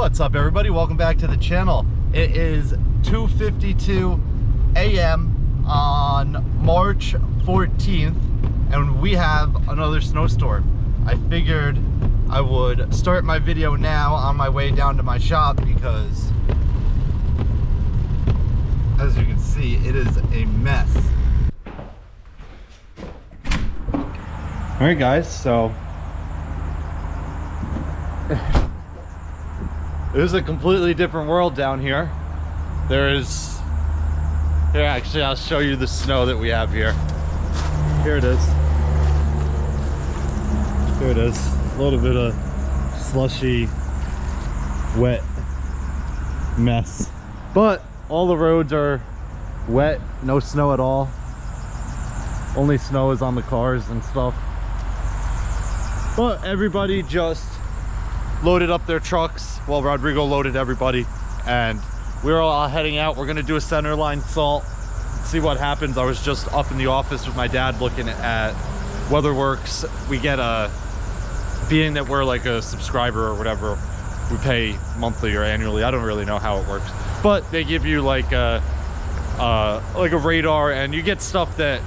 What's up, everybody? Welcome back to the channel. It is 2:52 a.m. on March 14th, and we have another snowstorm. I figured I would start my video now on my way down to my shop because, as you can see, it is a mess. All right, guys, so it is a completely different world down here. Here, actually, I'll show you the snow that we have here. Here it is. Here it is. A little bit of slushy, wet mess. But all the roads are wet, no snow at all. Only snow is on the cars and stuff. But everybody just loaded up their trucks. Well, Rodrigo loaded everybody, and we're all heading out. We're gonna do a center line salt, see what happens. I was just up in the office with my dad looking at WeatherWorks. We get being that we're like a subscriber or whatever, we pay monthly or annually. I don't really know how it works, but they give you like a radar, and you get stuff that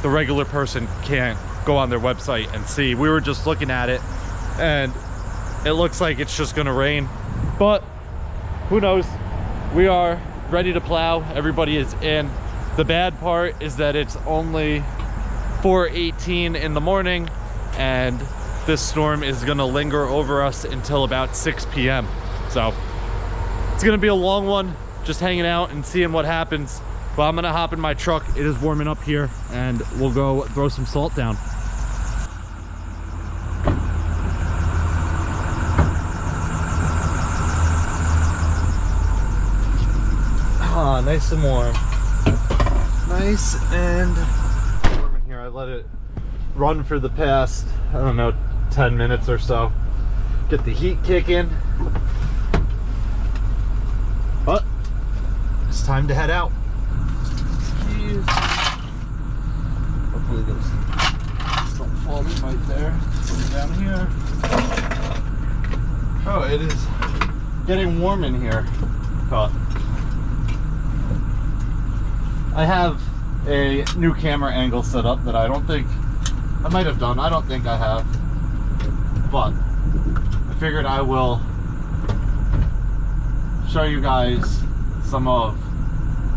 the regular person can't go on their website and see. We were just looking at it, and it looks like it's just gonna rain, but who knows? We are ready to plow. Everybody is in. The bad part is that it's only 4:18 in the morning, and this storm is gonna linger over us until about 6 p.m. So it's gonna be a long one, just hanging out and seeing what happens. But I'm gonna hop in my truck. It is warming up here, and we'll go throw some salt down. Ah, nice and warm. Nice and warm in here. I let it run for the past, I don't know, 10 minutes or so. Get the heat kicking. But it's time to head out. Jeez. Hopefully those don't fall in right there. Put it down here. Oh, it is getting warm in here. But I have a new camera angle set up that I don't think I might have done. I don't think I have, but I figured I will show you guys some of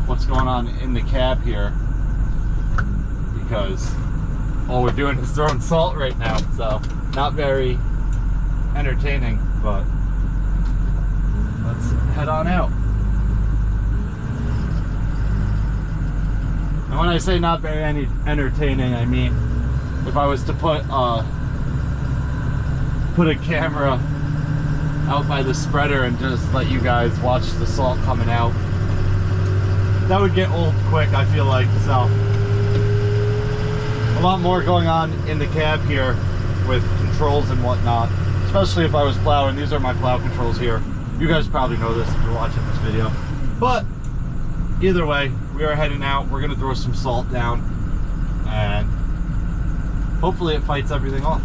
what's going on in the cab here, because all we're doing is throwing salt right now, so not very entertaining, but let's head on out. And when I say not very entertaining, I mean if I was to put a camera out by the spreader and just let you guys watch the salt coming out, that would get old quick, I feel like. So a lot more going on in the cab here with controls and whatnot, especially if I was plowing. These are my plow controls here. You guys probably know this if you're watching this video, but either way, we are heading out. We're gonna throw some salt down, and hopefully it fights everything off.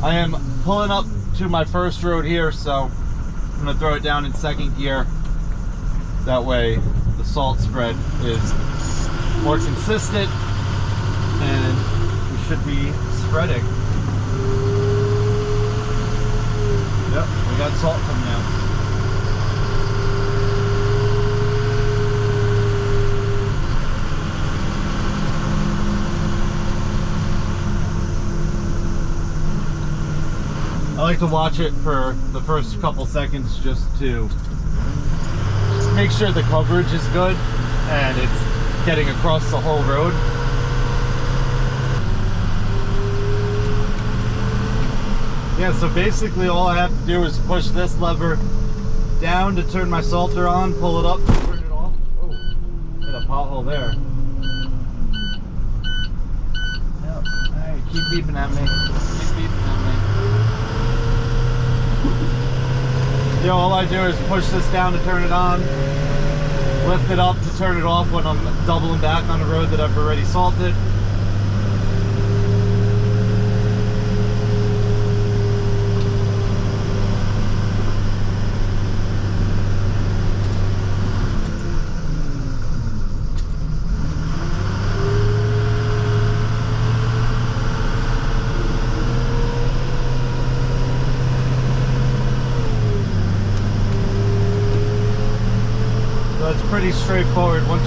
I am pulling up to my first road here, so I'm gonna throw it down in second gear. That way the salt spread is more consistent, and we should be spreading. Yep, we got salt coming out. I like to watch it for the first couple seconds just to make sure the coverage is good and it's getting across the whole road. Yeah, so basically all I have to do is push this lever down to turn my salter on, pull it up, turn it off. Oh, hit a pothole there. Yep. Alright, keep beeping at me. You know, all I do is push this down to turn it on, lift it up to turn it off when I'm doubling back on a road that I've already salted. It's pretty straightforward. Once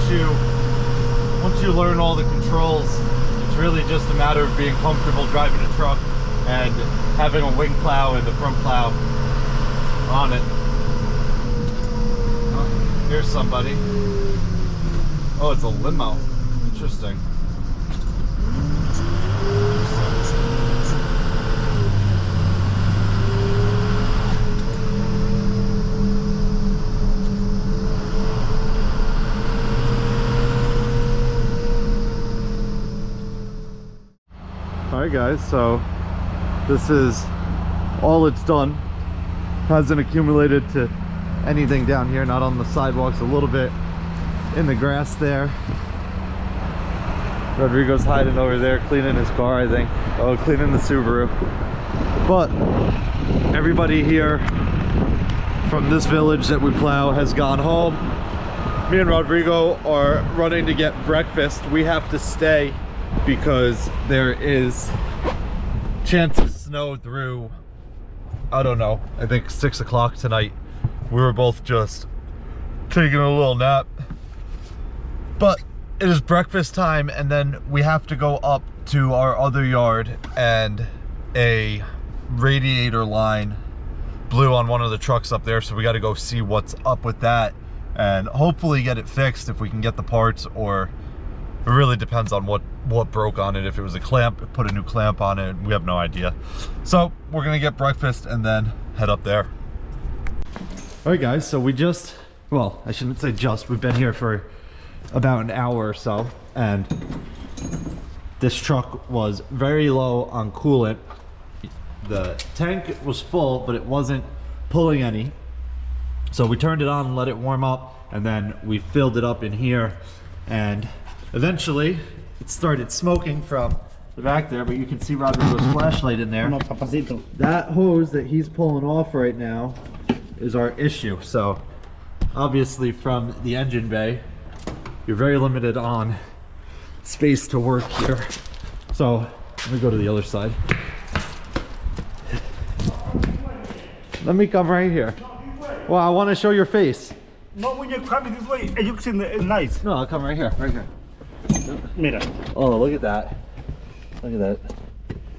you learn all the controls, it's really just a matter of being comfortable driving a truck and having a wing plow and the front plow on it. Oh, here's somebody. Oh, it's a limo. Interesting. Alright guys, so this is all it's done. Hasn't accumulated to anything down here, not on the sidewalks, a little bit in the grass there. Rodrigo's hiding over there cleaning his car, I think. Oh, cleaning the Subaru. But everybody here from this village that we plow has gone home. Me and Rodrigo are running to get breakfast. We have to stay because there is chance of snow through, I don't know, I think 6 o'clock tonight. We were both just taking a little nap, but it is breakfast time, and then we have to go up to our other yard, and a radiator line blew on one of the trucks up there, so we got to go see what's up with that and hopefully get it fixed if we can get the parts, or it really depends on what broke on it. If it was a clamp, put a new clamp on it. We have no idea. So we're gonna get breakfast and then head up there. All right guys, so we just, well, I shouldn't say just, we've been here for about an hour or so, and this truck was very low on coolant. The tank was full, but it wasn't pulling any. So we turned it on and let it warm up, and then we filled it up in here, and eventually it started smoking from the back there, but you can see Rodrigo's flashlight in there. That hose that he's pulling off right now is our issue. So obviously from the engine bay, you're very limited on space to work here. So let me go to the other side. Let me come right here. Well, I want to show your face. No, when you're coming this way, you can see the nice. No, I'll come right here, right here. Mira. Oh, look at that. Look at that.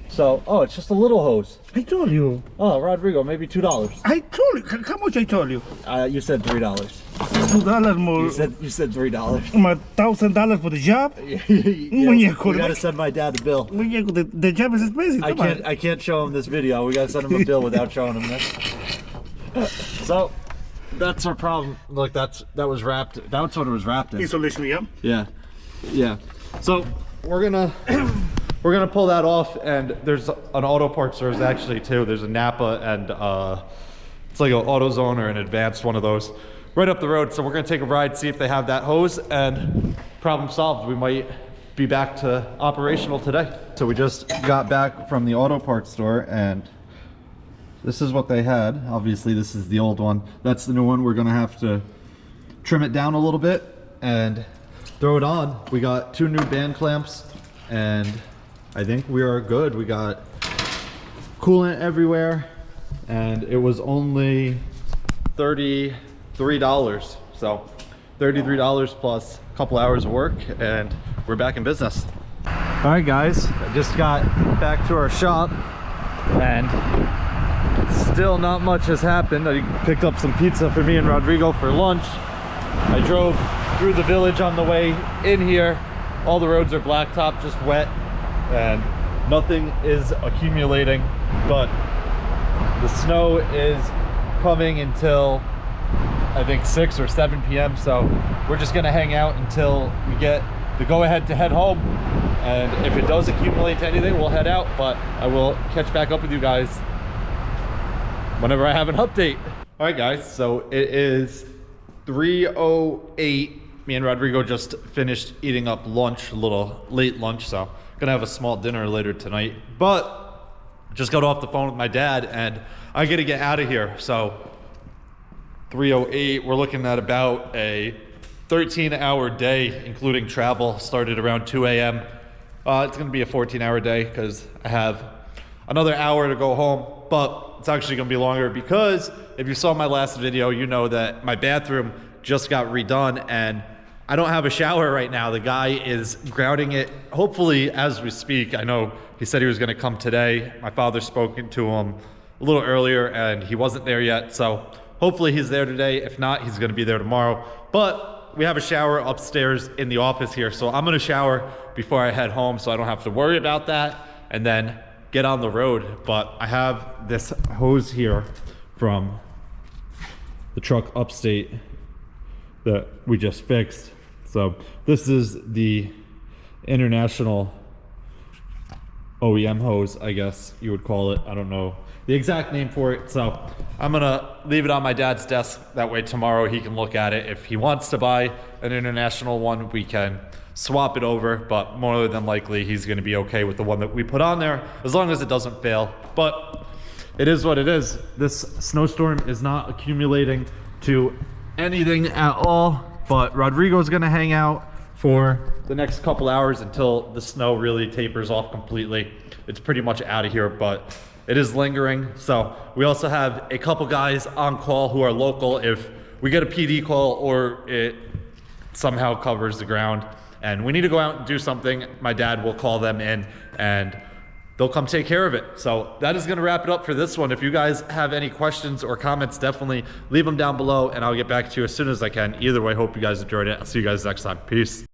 So, oh, it's just a little hose. I told you. Oh, Rodrigo, maybe $2. I told you. How much I told you? You said $3. $2 more. You said $3. My $1,000 for the job? We gotta send my dad a bill. The job is expensive. I can't show him this video. We gotta send him a bill without showing him this. So that's our problem. Look, that was wrapped. That's what it was wrapped in. Insulation, yeah. Yeah. So we're gonna pull that off, and there's an auto parts stores actually too. There's a Napa and it's like an AutoZone or an Advanced, one of those, right up the road. So we're gonna take a ride, see if they have that hose, and problem solved. We might be back to operational today. So we just got back from the auto parts store, and this is what they had. Obviously this is the old one. That's the new one. We're gonna have to trim it down a little bit and throw it on. We got 2 new band clamps, and I think we are good. We got coolant everywhere, and it was only $33. So $33 plus a couple hours of work, and we're back in business. All right guys, I just got back to our shop, and still not much has happened. I picked up some pizza for me and Rodrigo for lunch. I drove through the village on the way in here. All the roads are blacktop, just wet, and nothing is accumulating, but the snow is coming until I think 6 or 7 p.m. So we're just gonna hang out until we get the go-ahead to head home, and if it does accumulate to anything, we'll head out, but I will catch back up with you guys whenever I have an update. All right, guys, so it is 3:08. Me and Rodrigo just finished eating up lunch, a little late lunch, so gonna have a small dinner later tonight. But just got off the phone with my dad and I gotta get out of here. So 3:08, we're looking at about a 13-hour day, including travel. Started around 2 a.m. It's gonna be a 14-hour day because I have another hour to go home, but it's actually gonna be longer because if you saw my last video, you know that my bathroom just got redone and I don't have a shower right now. The guy is grouting it, hopefully as we speak. I know he said he was gonna come today. My father's spoken to him a little earlier and he wasn't there yet. So hopefully he's there today. If not, he's gonna be there tomorrow. But we have a shower upstairs in the office here. So I'm gonna shower before I head home so I don't have to worry about that and then get on the road. But I have this hose here from the truck upstate that we just fixed. So this is the international OEM hose, I guess you would call it. I don't know the exact name for it. So I'm gonna leave it on my dad's desk. That way tomorrow he can look at it. If he wants to buy an international one, we can swap it over, but more than likely he's gonna be okay with the one that we put on there as long as it doesn't fail. But it is what it is. This snowstorm is not accumulating to anything at all, but Rodrigo's gonna hang out for the next couple hours until the snow really tapers off completely. It's pretty much out of here, but it is lingering. So we also have a couple guys on call who are local. If we get a PD call or it somehow covers the ground and we need to go out and do something, my dad will call them in and they'll come take care of it. So that is gonna wrap it up for this one. If you guys have any questions or comments, definitely leave them down below and I'll get back to you as soon as I can. Either way, hope you guys enjoyed it. I'll see you guys next time. Peace.